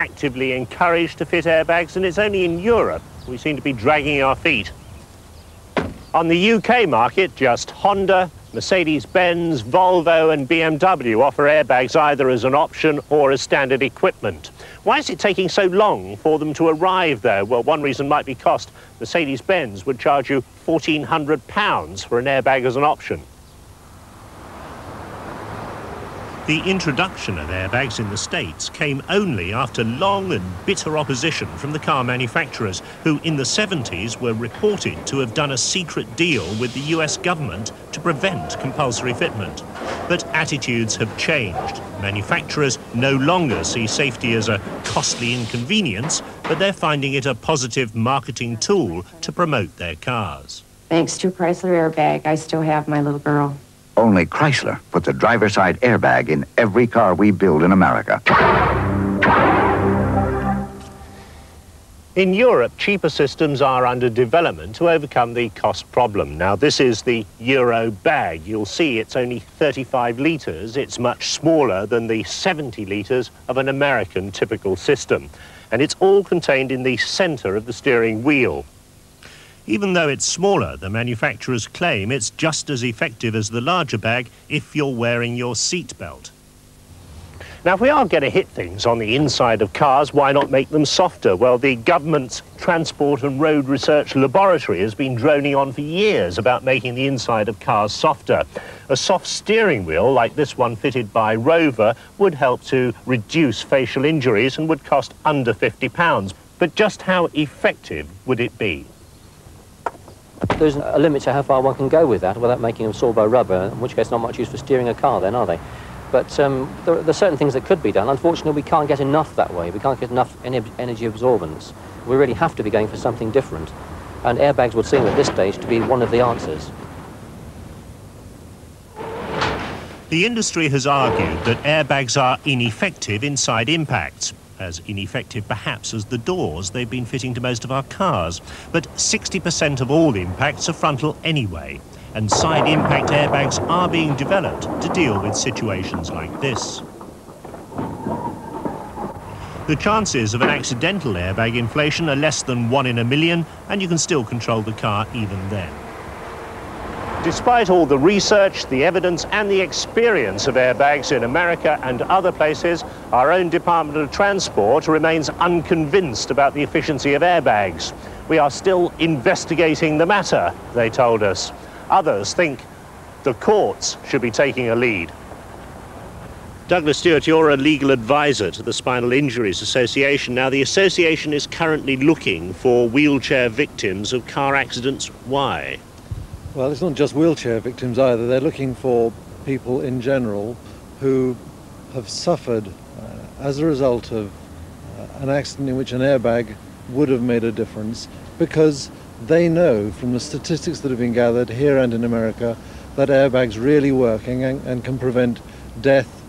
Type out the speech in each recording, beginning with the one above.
actively encouraged to fit airbags, and it's only in Europe we seem to be dragging our feet. On the UK market, just Honda, Mercedes-Benz, Volvo and BMW offer airbags either as an option or as standard equipment. Why is it taking so long for them to arrive there? Well, one reason might be cost. Mercedes-Benz would charge you £1,400 for an airbag as an option. The introduction of airbags in the States came only after long and bitter opposition from the car manufacturers, who in the 70s were reported to have done a secret deal with the US government to prevent compulsory fitment. But attitudes have changed. Manufacturers no longer see safety as a costly inconvenience, but they're finding it a positive marketing tool to promote their cars. Thanks to Chrysler airbag, I still have my little girl. Only Chrysler puts a driver's side airbag in every car we build in America. In Europe, cheaper systems are under development to overcome the cost problem. Now, this is the Euro bag. You'll see it's only 35 litres. It's much smaller than the 70 litres of an American typical system. And it's all contained in the centre of the steering wheel. Even though it's smaller, the manufacturers claim it's just as effective as the larger bag if you're wearing your seat belt. Now, if we are going to hit things on the inside of cars, why not make them softer? Well, the government's Transport and Road Research Laboratory has been droning on for years about making the inside of cars softer. A soft steering wheel, like this one fitted by Rover, would help to reduce facial injuries and would cost under £50. But just how effective would it be? There's a limit to how far one can go with that without making them sore by rubber, in which case not much use for steering a car then, are they? But there are certain things that could be done. Unfortunately, we can't get enough that way. We can't get enough energy absorbance. We really have to be going for something different. And airbags would seem at this stage to be one of the answers. The industry has argued that airbags are ineffective inside impacts. As ineffective perhaps as the doors they've been fitting to most of our cars. But 60% of all impacts are frontal anyway, and side impact airbags are being developed to deal with situations like this. The chances of an accidental airbag inflation are less than 1 in a million, and you can still control the car even then. Despite all the research, the evidence and the experience of airbags in America and other places, our own Department of Transport remains unconvinced about the efficiency of airbags. We are still investigating the matter, they told us. Others think the courts should be taking a lead. Douglas Stewart, you're a legal advisor to the Spinal Injuries Association. Now, the association is currently looking for wheelchair victims of car accidents. Why? Well, it's not just wheelchair victims either. They're looking for people in general who have suffered as a result of an accident in which an airbag would have made a difference, because they know from the statistics that have been gathered here and in America that airbags really work and can prevent death,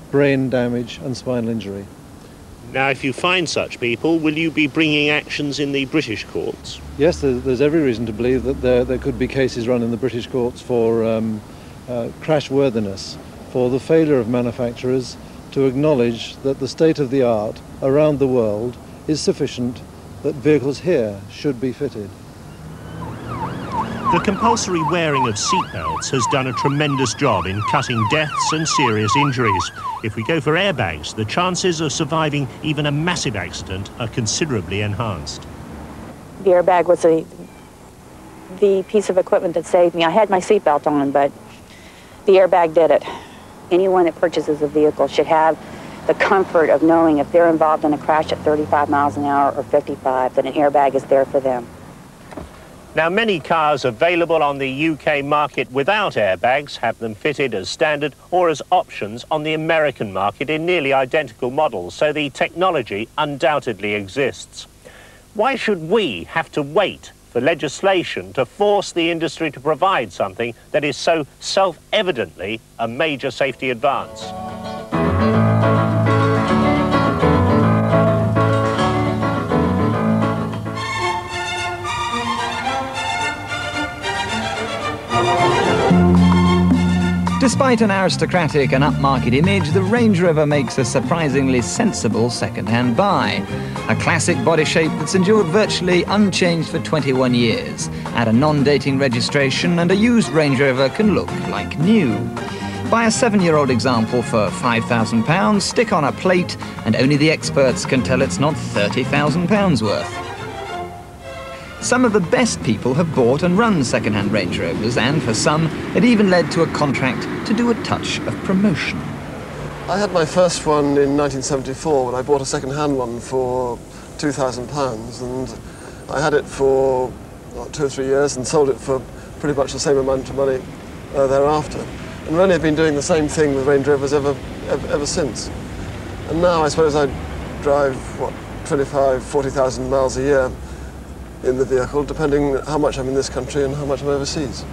brain damage and spinal injury. Now, if you find such people, will you be bringing actions in the British courts? Yes, there's every reason to believe that there could be cases run in the British courts for crashworthiness, for the failure of manufacturers to acknowledge that the state of the art around the world is sufficient that vehicles here should be fitted. The compulsory wearing of seatbelts has done a tremendous job in cutting deaths and serious injuries. If we go for airbags, the chances of surviving even a massive accident are considerably enhanced. The airbag was the piece of equipment that saved me. I had my seatbelt on, but the airbag did it. Anyone that purchases a vehicle should have the comfort of knowing if they're involved in a crash at 35 miles an hour or 55, that an airbag is there for them. Now, many cars available on the UK market without airbags have them fitted as standard or as options on the American market in nearly identical models, so the technology undoubtedly exists. Why should we have to wait for legislation to force the industry to provide something that is so self-evidently a major safety advance? Despite Despite an aristocratic and upmarket image, the Range Rover makes a surprisingly sensible second-hand buy. A classic body shape that's endured virtually unchanged for 21 years. Add a non-dating registration and a used Range Rover can look like new. Buy a 7-year-old example for £5,000, stick on a plate, and only the experts can tell it's not £30,000 worth. Some of the best people have bought and run second-hand Range Rovers, and for some, it even led to a contract to do a touch of promotion. I had my first one in 1974 when I bought a second-hand one for £2,000, and I had it for 2 or 3 years and sold it for pretty much the same amount of money thereafter. And really I've been doing the same thing with Range Rovers ever since. And now I suppose I drive, 25, 40,000 miles a year in the vehicle, depending how much I'm in this country and how much I'm overseas.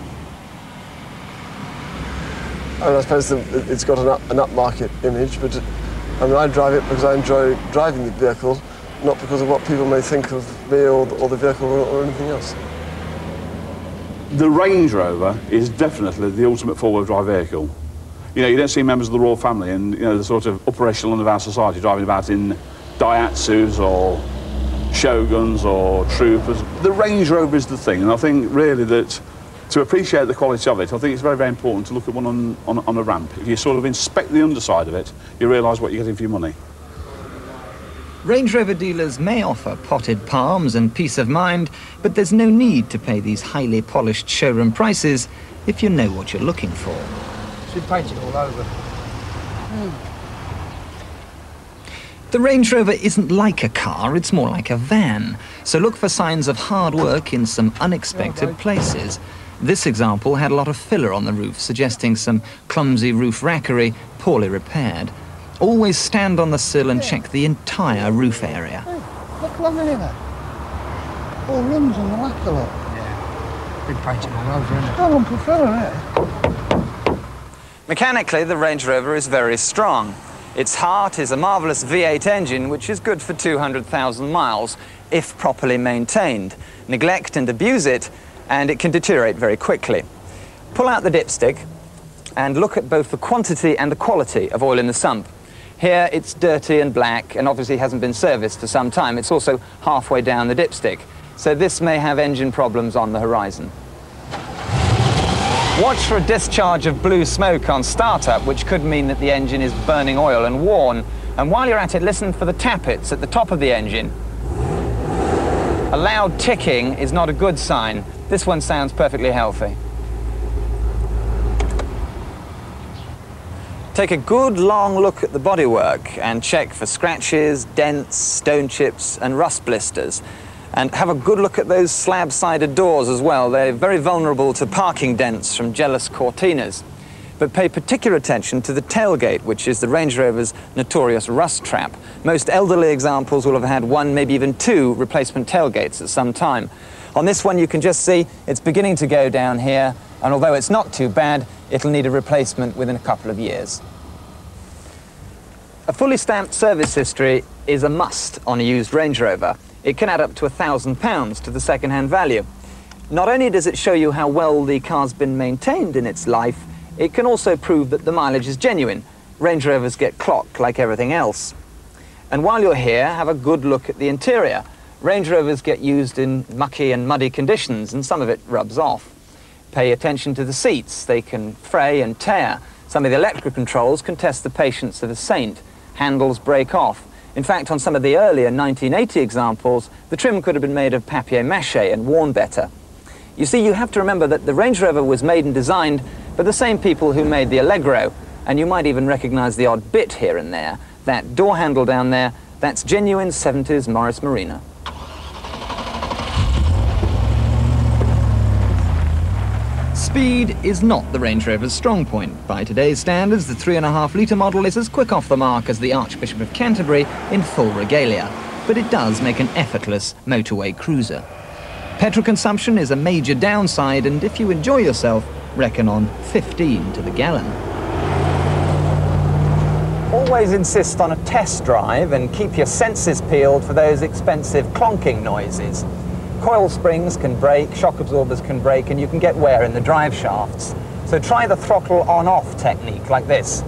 And I suppose it's got an upmarket image, but I mean, I drive it because I enjoy driving the vehicle, not because of what people may think of me or the vehicle or anything else. The Range Rover is definitely the ultimate four-wheel drive vehicle. You know, you don't see members of the royal family and, you know, the sort of upper echelon of our society driving about in Daihatsus or Shoguns or Troopers. The Range Rover is the thing, and I think really that to appreciate the quality of it, I think it's very, very important to look at one on a ramp. If you sort of inspect the underside of it, you realise what you're getting for your money. Range Rover dealers may offer potted palms and peace of mind, but there's no need to pay these highly polished showroom prices if you know what you're looking for. Should paint it all over. The Range Rover isn't like a car, it's more like a van. So look for signs of hard work in some unexpected places. This example had a lot of filler on the roof, suggesting some clumsy roof rackery, poorly repaired. Always stand on the sill and check the entire roof area. Hey, look along here. All runs on the lacquer lot. Yeah, been painted all over, isn't it? Don't want to put filler, eh? Mechanically, the Range Rover is very strong. Its heart is a marvellous V8 engine, which is good for 200,000 miles, if properly maintained. Neglect and abuse it, and it can deteriorate very quickly. Pull out the dipstick and look at both the quantity and the quality of oil in the sump. Here it's dirty and black and obviously hasn't been serviced for some time. It's also halfway down the dipstick, so this may have engine problems on the horizon. Watch for a discharge of blue smoke on startup, which could mean that the engine is burning oil and worn. And while you're at it, listen for the tappets at the top of the engine. A loud ticking is not a good sign. This one sounds perfectly healthy. Take a good long look at the bodywork and check for scratches, dents, stone chips and rust blisters. And have a good look at those slab-sided doors as well. They're very vulnerable to parking dents from jealous Cortinas. But pay particular attention to the tailgate, which is the Range Rover's notorious rust trap. Most elderly examples will have had one, maybe even two replacement tailgates at some time. On this one, you can just see it's beginning to go down here, and although it's not too bad, it'll need a replacement within a couple of years. A fully stamped service history is a must on a used Range Rover. It can add up to £1,000 to the second-hand value. Not only does it show you how well the car's been maintained in its life, it can also prove that the mileage is genuine. Range Rovers get clocked like everything else. And while you're here, have a good look at the interior. Range Rovers get used in mucky and muddy conditions, and some of it rubs off. Pay attention to the seats. They can fray and tear. Some of the electrical controls can test the patience of a saint. Handles break off. In fact, on some of the earlier 1980 examples, the trim could have been made of papier-mâché and worn better. You see, you have to remember that the Range Rover was made and designed by the same people who made the Allegro, and you might even recognize the odd bit here and there. That door handle down there, that's genuine 70s Morris Marina. Speed is not the Range Rover's strong point. By today's standards, the 3.5-litre model is as quick off the mark as the Archbishop of Canterbury in full regalia, but it does make an effortless motorway cruiser. Petrol consumption is a major downside, and if you enjoy yourself, reckon on 15 to the gallon. Always insist on a test drive and keep your senses peeled for those expensive clonking noises. Coil springs can break, shock absorbers can break, and you can get wear in the drive shafts. So try the throttle on-off technique, like this.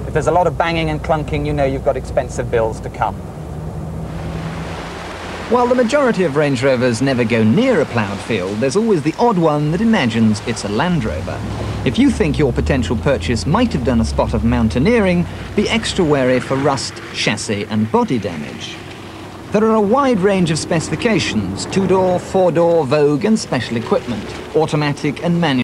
If there's a lot of banging and clunking, you know you've got expensive bills to come. While the majority of Range Rovers never go near a ploughed field, there's always the odd one that imagines it's a Land Rover. If you think your potential purchase might have done a spot of mountaineering, be extra wary for rust, chassis and body damage. There are a wide range of specifications: 2-door, 4-door, Vogue and special equipment, automatic and manual.